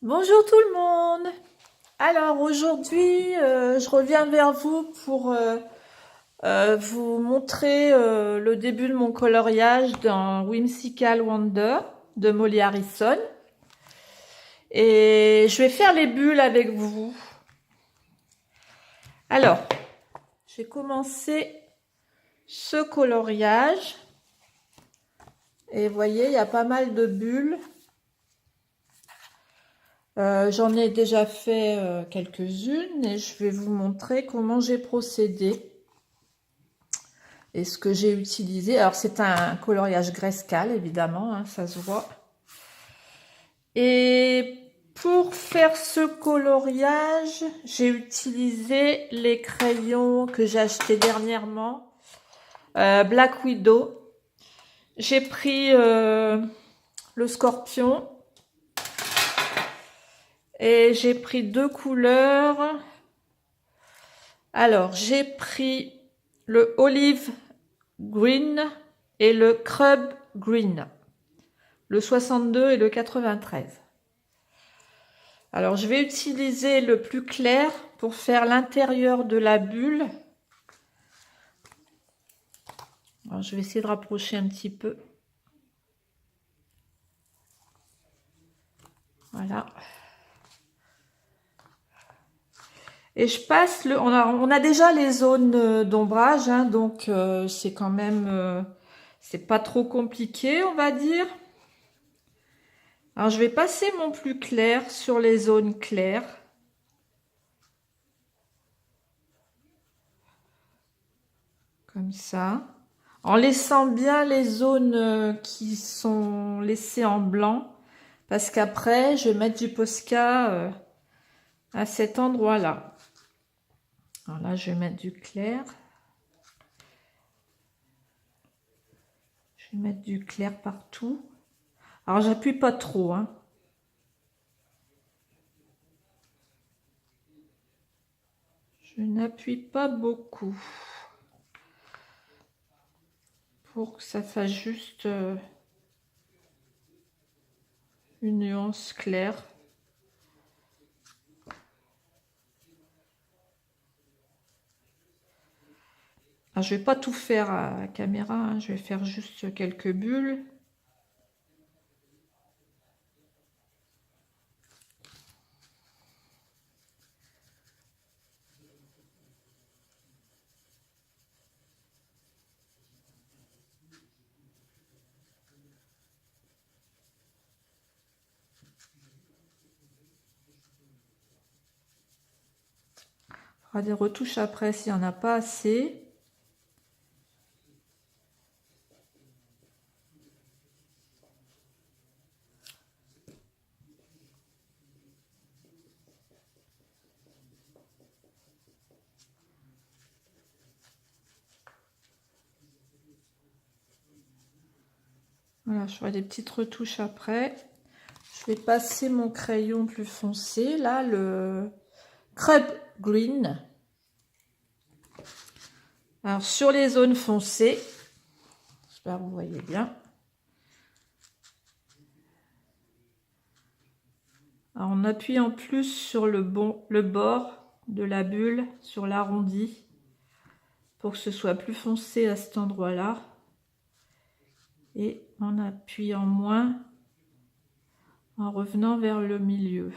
Bonjour tout le monde. Alors aujourd'hui, je reviens vers vous pour vous montrer le début de mon coloriage dans Whimsical Wonder de Molly Harrison. Et je vais faire les bulles avec vous. Alors, j'ai commencé ce coloriage. Et vous voyez, il y a pas mal de bulles. J'en ai déjà fait quelques-unes et je vais vous montrer comment j'ai procédé et ce que j'ai utilisé. Alors c'est un coloriage Grayscale évidemment, hein, ça se voit. Et pour faire ce coloriage, j'ai utilisé les crayons que j'ai achetés dernièrement, Black Widow. J'ai pris le Scorpion et j'ai pris deux couleurs. Alors, j'ai pris le Olive Green et le Crub Green, le 62 et le 93. Alors, je vais utiliser le plus clair pour faire l'intérieur de la bulle. Alors, je vais essayer de rapprocher un petit peu. Voilà. Et je passe le... On a déjà les zones d'ombrage, hein, donc c'est quand même... c'est pas trop compliqué, on va dire. Alors, je vais passer mon plus clair sur les zones claires. Comme ça. En laissant bien les zones qui sont laissées en blanc. Parce qu'après, je vais mettre du Posca à cet endroit-là. Alors là, je vais mettre du clair. Je vais mettre du clair partout. Alors, j'appuie pas trop, hein. Je n'appuie pas beaucoup. Pour que ça fasse juste une nuance claire. Alors, je vais pas tout faire à la caméra, hein. Je vais faire juste quelques bulles. On fera des retouches après s'il n'y en a pas assez. Voilà, je ferai des petites retouches après. Je vais passer mon crayon plus foncé, là, le Crub Green. Alors, sur les zones foncées, j'espère que vous voyez bien. Alors, en appuyant plus sur le bord de la bulle, sur l'arrondi, pour que ce soit plus foncé à cet endroit-là. Et en appuyant moins, en revenant vers le milieu.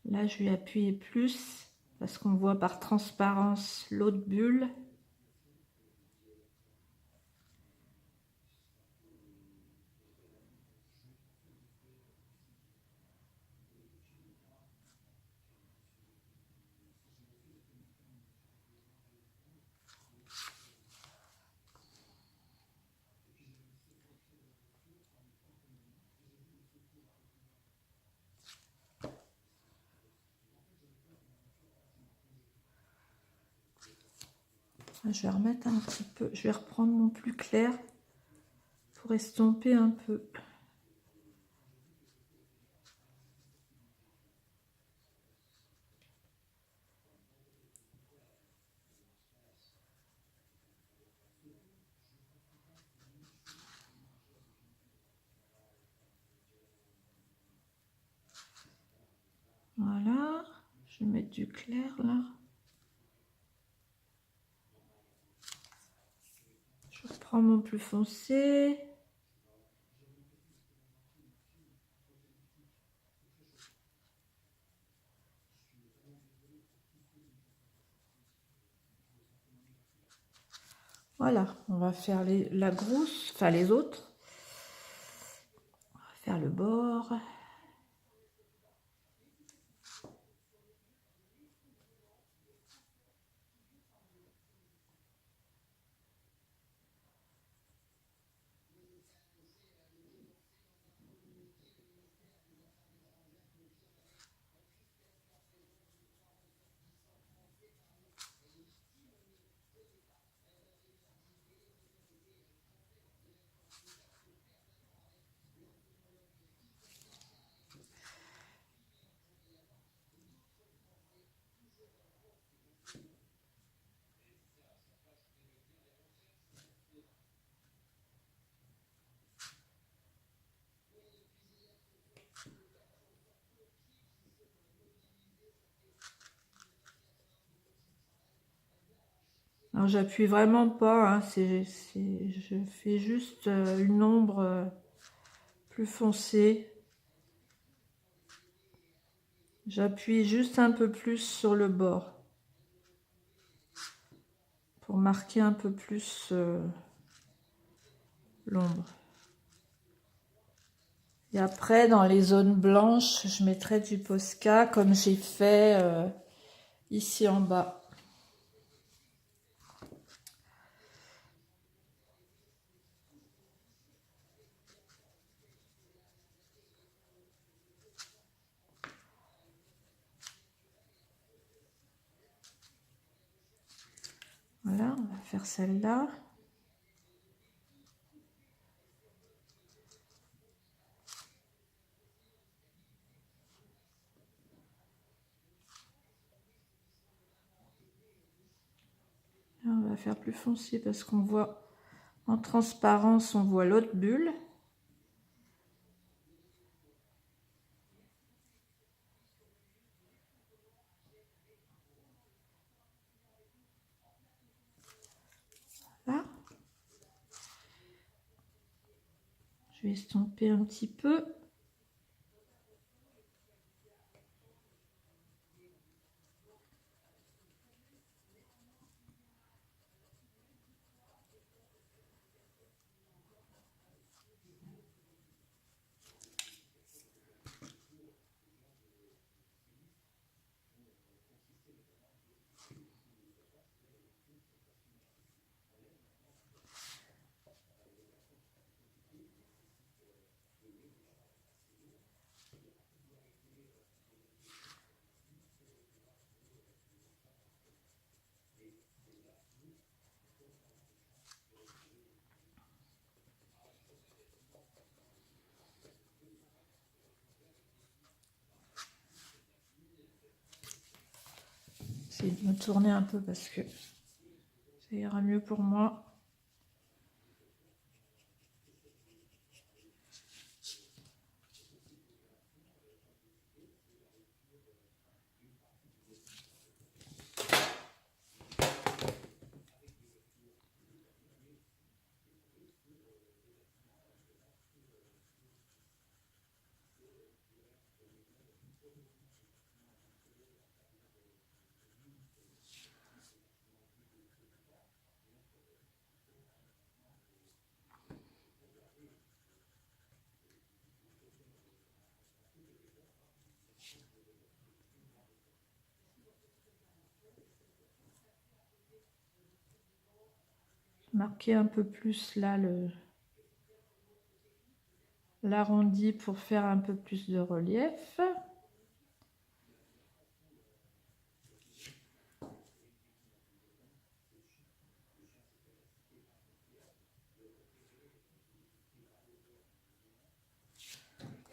Là, je vais appuyer plus parce qu'on voit par transparence l'autre bulle. Je vais remettre un petit peu, je vais reprendre mon plus clair pour estomper un peu. Je vais mettre du clair là. Je reprends mon plus foncé. Voilà, on va faire la grousse, enfin les autres. On va faire le bord. Alors j'appuie vraiment pas, hein, je fais juste une ombre plus foncée. J'appuie juste un peu plus sur le bord pour marquer un peu plus l'ombre. Et après, dans les zones blanches, je mettrai du Posca comme j'ai fait ici en bas. Voilà, on va faire celle-là. On va faire plus foncé parce qu'on voit en transparence, on voit l'autre bulle. Là. Je vais estomper un petit peu. J'essaie de me tourner un peu parce que ça ira mieux pour moi. Marquer un peu plus là l'arrondi pour faire un peu plus de relief.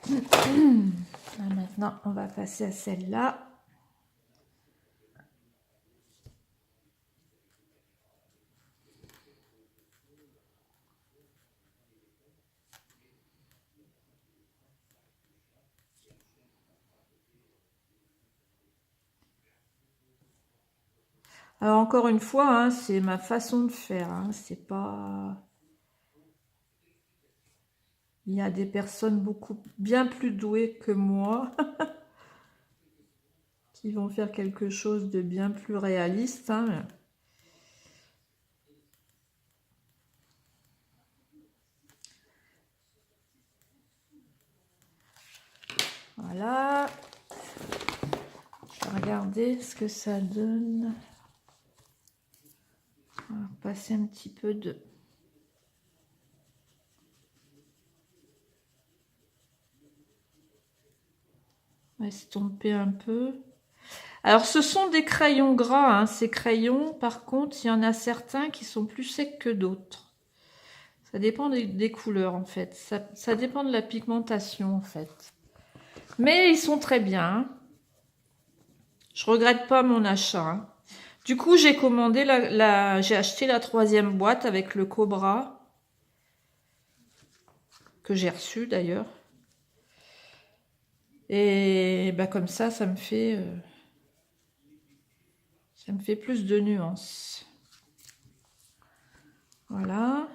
Là, maintenant, on va passer à celle-là. Alors encore une fois, hein, c'est ma façon de faire, hein, c'est pas... Il y a des personnes bien plus douées que moi qui vont faire quelque chose de bien plus réaliste, hein. Voilà. Je vais regarder ce que ça donne. On va passer un petit peu de... On va estomper un peu. Alors, ce sont des crayons gras, hein. Ces crayons, par contre, il y en a certains qui sont plus secs que d'autres. Ça dépend des couleurs, en fait. Ça dépend de la pigmentation, en fait. Mais ils sont très bien. Je regrette pas mon achat, hein. Du coup, j'ai commandé j'ai acheté la 3e boîte avec le Cobra. Que j'ai reçu, d'ailleurs. Et bah, comme ça me fait plus de nuances. Voilà.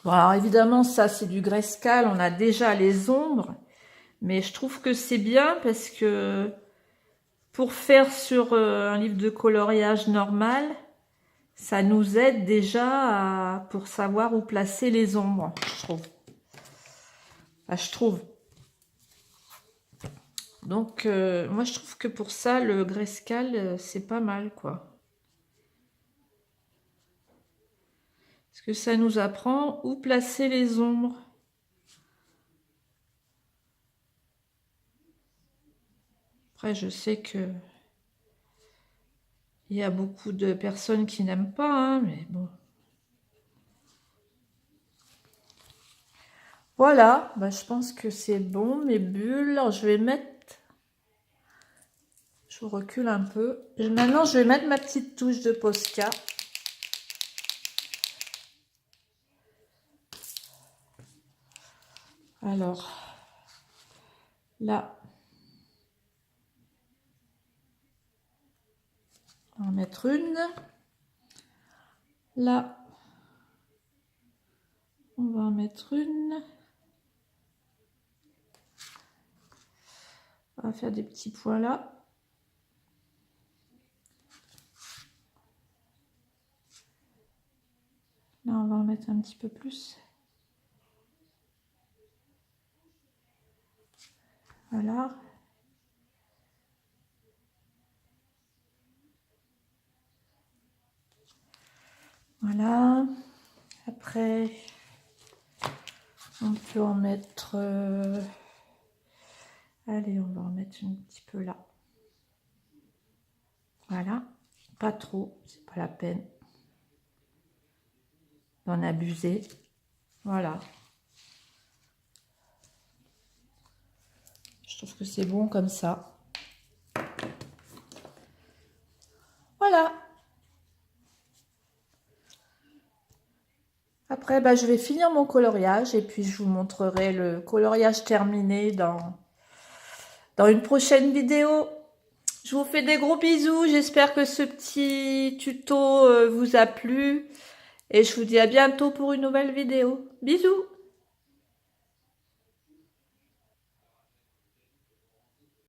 Bon, alors évidemment, ça c'est du Grayscale, on a déjà les ombres, mais je trouve que c'est bien parce que pour faire sur un livre de coloriage normal, ça nous aide déjà pour savoir où placer les ombres, je trouve. Enfin, je trouve. Donc, moi je trouve que pour ça, le Grayscale, c'est pas mal, quoi. Parce que ça nous apprend où placer les ombres. Après, je sais que il y a beaucoup de personnes qui n'aiment pas, hein, mais bon. Voilà, bah, je pense que c'est bon, mes bulles. Alors, je vais mettre... Je recule un peu. Maintenant, je vais mettre ma petite touche de Posca. Alors, là, on va en mettre une. Là, on va en mettre une. On va faire des petits points là. Là, on va en mettre un petit peu plus. Voilà. Voilà. Après, on peut en mettre... Allez, on va en mettre un petit peu là. Voilà. Pas trop, c'est pas la peine d'en abuser. Voilà. Je trouve que c'est bon comme ça. Voilà. Après, bah, je vais finir mon coloriage et puis je vous montrerai le coloriage terminé dans une prochaine vidéo. Je vous fais des gros bisous. J'espère que ce petit tuto vous a plu. Et je vous dis à bientôt pour une nouvelle vidéo. Bisous!